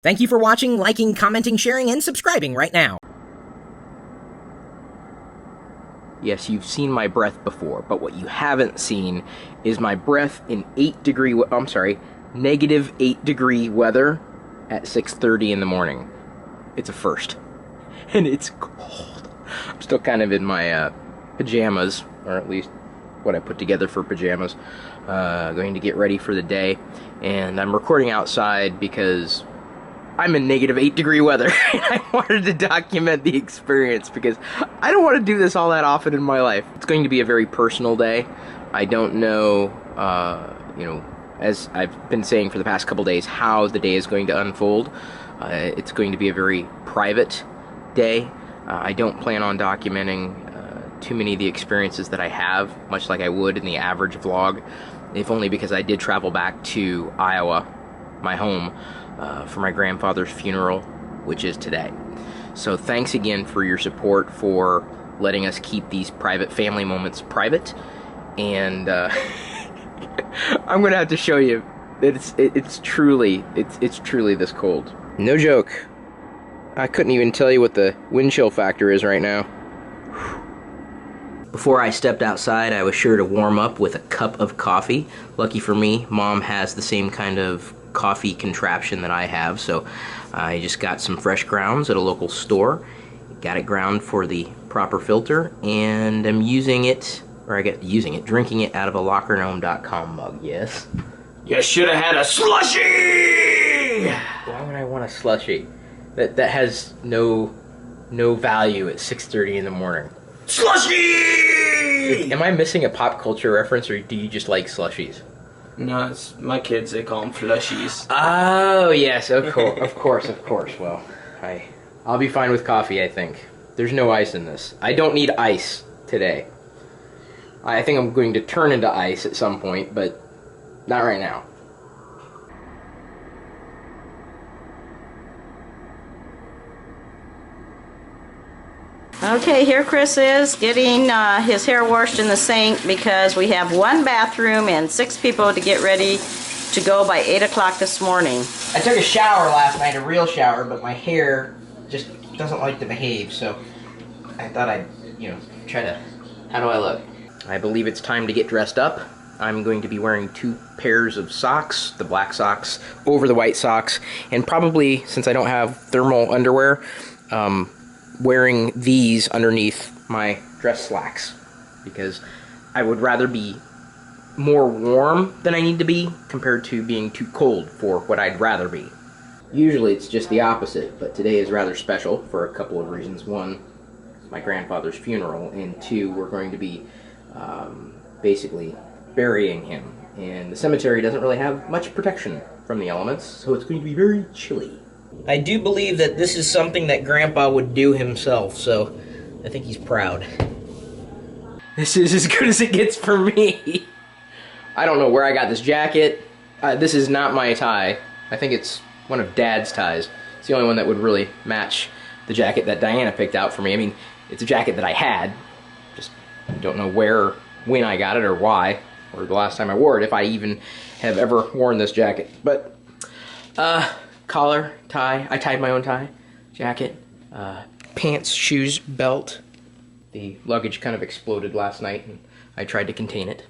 Thank you for watching, liking, commenting, sharing, and subscribing right now. Yes, you've seen my breath before, but what you haven't seen is my breath in negative 8 degree weather at 6:30 in the morning. It's a first. And it's cold. I'm still kind of in my pajamas, or at least what I put together for pajamas. Going to get ready for the day, and I'm recording outside because I'm in negative 8 degree weather, and I wanted to document the experience because I don't want to do this all that often in my life. It's going to be a very personal day. I don't know, as I've been saying for the past couple days, how the day is going to unfold. It's going to be a very private day. I don't plan on documenting too many of the experiences that I have, much like I would in the average vlog, if only because I did travel back to Iowa, my home, for my grandfather's funeral, which is today. So thanks again for your support, for letting us keep these private family moments private. And I'm gonna have to show you that it's truly this cold. No joke. I couldn't even tell you what the wind chill factor is right now. Before I stepped outside, I was sure to warm up with a cup of coffee. Lucky for me, Mom has the same kind of coffee contraption that I have, so I just got some fresh grounds at a local store, got it ground for the proper filter, and I'm drinking it out of a LockerGnome.com mug. Yes. You should have had a slushie! Why would I want a slushie? That has no value at 6:30 in the morning. Slushie! Am I missing a pop culture reference, or do you just like slushies? No, it's my kids, they call them flushies. Oh, yes, of course. Well, I'll be fine with coffee, I think. There's no ice in this. I don't need ice today. I think I'm going to turn into ice at some point, but not right now. Okay, here Chris is getting his hair washed in the sink because we have one bathroom and 6 people to get ready to go by 8 o'clock this morning. I took a shower last night, a real shower, but my hair just doesn't like to behave, so I thought I'd, try to... How do I look? I believe it's time to get dressed up. I'm going to be wearing 2 pairs of socks, the black socks over the white socks, and probably, since I don't have thermal underwear, wearing these underneath my dress slacks, because I would rather be more warm than I need to be compared to being too cold for what I'd rather be. Usually it's just the opposite, but today is rather special for a couple of reasons. One, my grandfather's funeral, and 2, we're going to be basically burying him, and the cemetery doesn't really have much protection from the elements, so it's going to be very chilly. I do believe that this is something that Grandpa would do himself, so I think he's proud. This is as good as it gets for me. I don't know where I got this jacket. This is not my tie. I think it's one of Dad's ties. It's the only one that would really match the jacket that Diana picked out for me. I mean, it's a jacket that I had. Just don't know where or when I got it or why, or the last time I wore it, if I even have ever worn this jacket. But, collar, tie, I tied my own tie, jacket, pants, shoes, belt. The luggage kind of exploded last night, and I tried to contain it.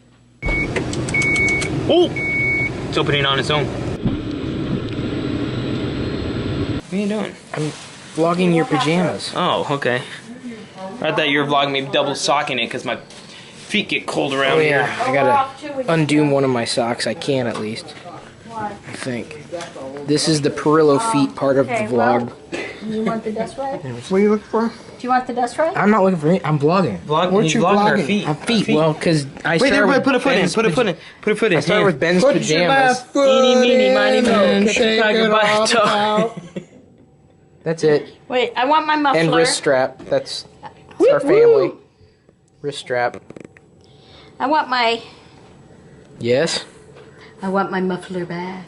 Oh! It's opening on its own. What are you doing? I'm vlogging your pajamas. Oh, okay. I thought you were vlogging me double socking it because my feet get cold around here. I gotta undo one of my socks. I can, at least. I think. This is the Pirillo feet part of the vlog. You want the dust rag? What are you looking for? Do you want the dust rag? I'm not looking for it. I'm vlogging. What you vlogging? Our vlogging? feet. Feet. Well, because I started with put a foot in. Put a foot in. Put a foot in. I started with Ben's Put pajamas. your left foot Eeny, meeny, in miny, moe. and Catch a shake tiger it by all its toe. out. That's it. Wait, I want my muffler. And wrist strap. That's our family. Wrist strap. I want my Yes. muffler back.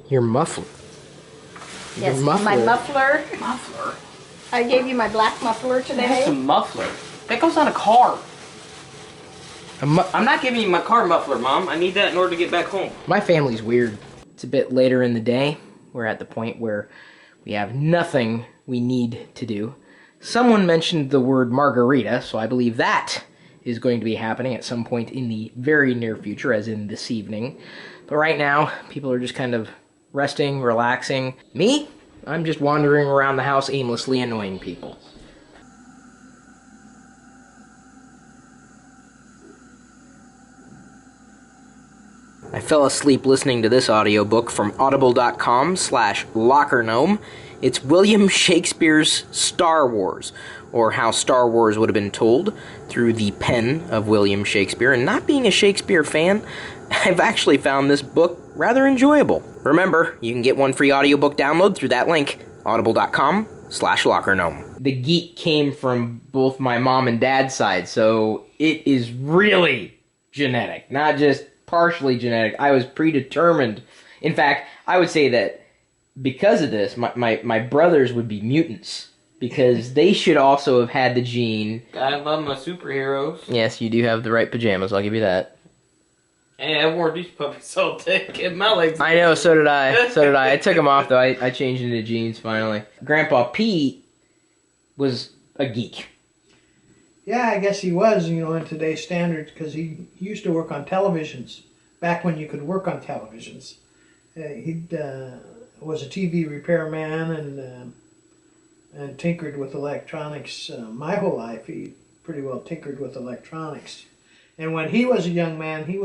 Your muffler. Yes, Your muffler. my muffler. Muffler? I gave you my black muffler today. That's a muffler. That goes on a car. I'm not giving you my car muffler, Mom. I need that in order to get back home. My family's weird. It's a bit later in the day. We're at the point where We have nothing we need to do. Someone mentioned the word margarita, so I believe that is going to be happening at some point in the very near future, as in this evening. But right now, people are just kind of resting, relaxing. Me? I'm just wandering around the house aimlessly annoying people. I fell asleep listening to this audiobook from audible.com/LockerGnome. It's William Shakespeare's Star Wars, or how Star Wars would have been told through the pen of William Shakespeare. And not being a Shakespeare fan, I've actually found this book rather enjoyable. Remember, you can get one free audiobook download through that link, audible.com/LockerGnome. The geek came from both my mom and dad's side, so it is really genetic, not just partially genetic. I was predetermined. In fact, I would say that because of this, my brothers would be mutants, because they should also have had the gene. I love my superheroes. Yes, you do have the right pajamas, I'll give you that. Hey, I wore these puppies all day. Get my legs. I know, so did I. So did I. I took them off, though. I changed into jeans, finally. Grandpa Pete was a geek. Yeah, I guess he was, in today's standards, because he used to work on televisions, back when you could work on televisions. He was a TV repairman and tinkered with electronics. My whole life, he pretty well tinkered with electronics. And when he was a young man, he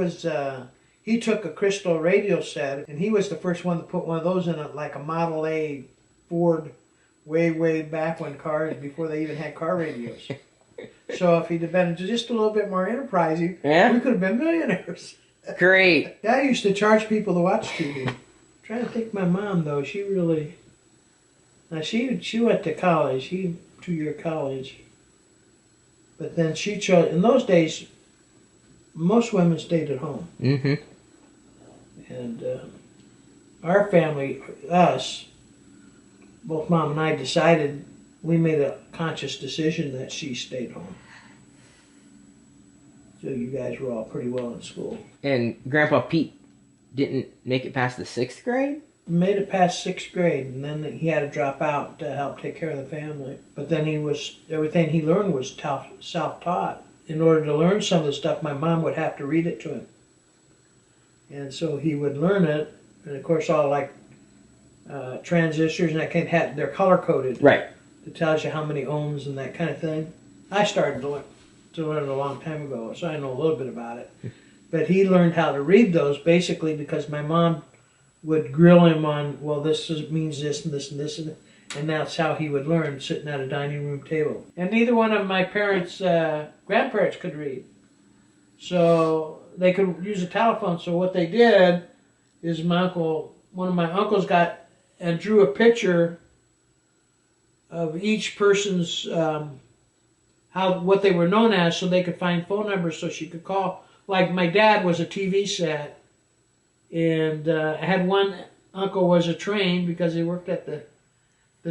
took a crystal radio set, and he was the first one to put one of those in like a Model A Ford way back when before they even had car radios. So if he'd have been just a little bit more enterprising, we could have been millionaires. Great. Dad used to charge people to watch TV. I'm trying to think, my mom though, she went to college, 2-year college. But then she chose, in those days, most women stayed at home. Mm-hmm. And our family, us, both Mom and I decided, we made a conscious decision that she stayed home. So you guys were all pretty well in school. And Grandpa Pete didn't make it past the 6th grade? Made it past 6th grade, and then he had to drop out to help take care of the family. But then everything he learned was self-taught. In order to learn some of the stuff, my mom would have to read it to him. And so he would learn it, and of course all like transistors and that kind of they're color-coded. Right. It tells you how many ohms and that kind of thing. I started to learn it a long time ago, so I know a little bit about it. But he learned how to read those basically because my mom would grill him on, well, means this and this and this, and that's how he would learn, sitting at a dining room table. And neither one of my parents, grandparents could read. So they could use a telephone. So what they did is one of my uncles got and drew a picture of each person's, what they were known as, so they could find phone numbers so she could call. Like my dad was a TV set, and I had one uncle was a train because he worked at the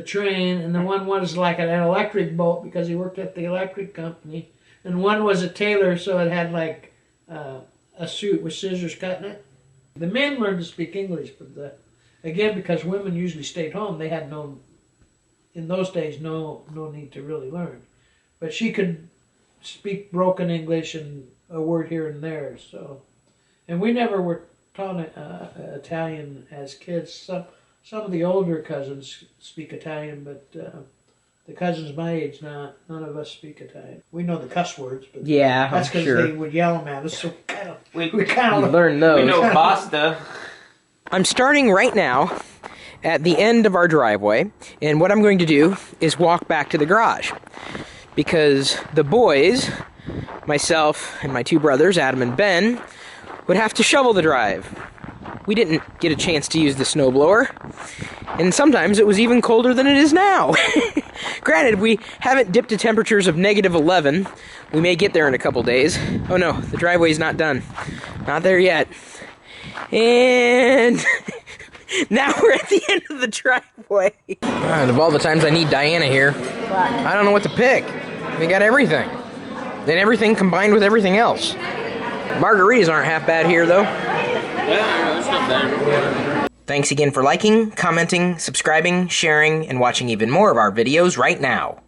train, and the one was like an electric boat because he worked at the electric company, and one was a tailor, so it had like a suit with scissors cutting it. The men learned to speak English, but again, because women usually stayed home, they had in those days, no need to really learn. But she could speak broken English and a word here and there. So, and we never were taught Italian as kids. Some of the older cousins speak Italian, but the cousins my age, none of us speak Italian. We know the cuss words, but yeah, that's because they would yell them at us. So we kind of learn those. We know pasta. I'm starting right now at the end of our driveway, and what I'm going to do is walk back to the garage. Because the boys, myself and my 2 brothers, Adam and Ben, would have to shovel the drive. We didn't get a chance to use the snowblower, and sometimes it was even colder than it is now. Granted, we haven't dipped to temperatures of -11. We may get there in a couple days. Oh no, the driveway's not done. Not there yet. And now we're at the end of the driveway. And of all the times I need Diana here, I don't know what to pick. We got everything. Then everything combined with everything else. Margaritas aren't half bad here, though. Yeah, it's not bad. Thanks again for liking, commenting, subscribing, sharing, and watching even more of our videos right now.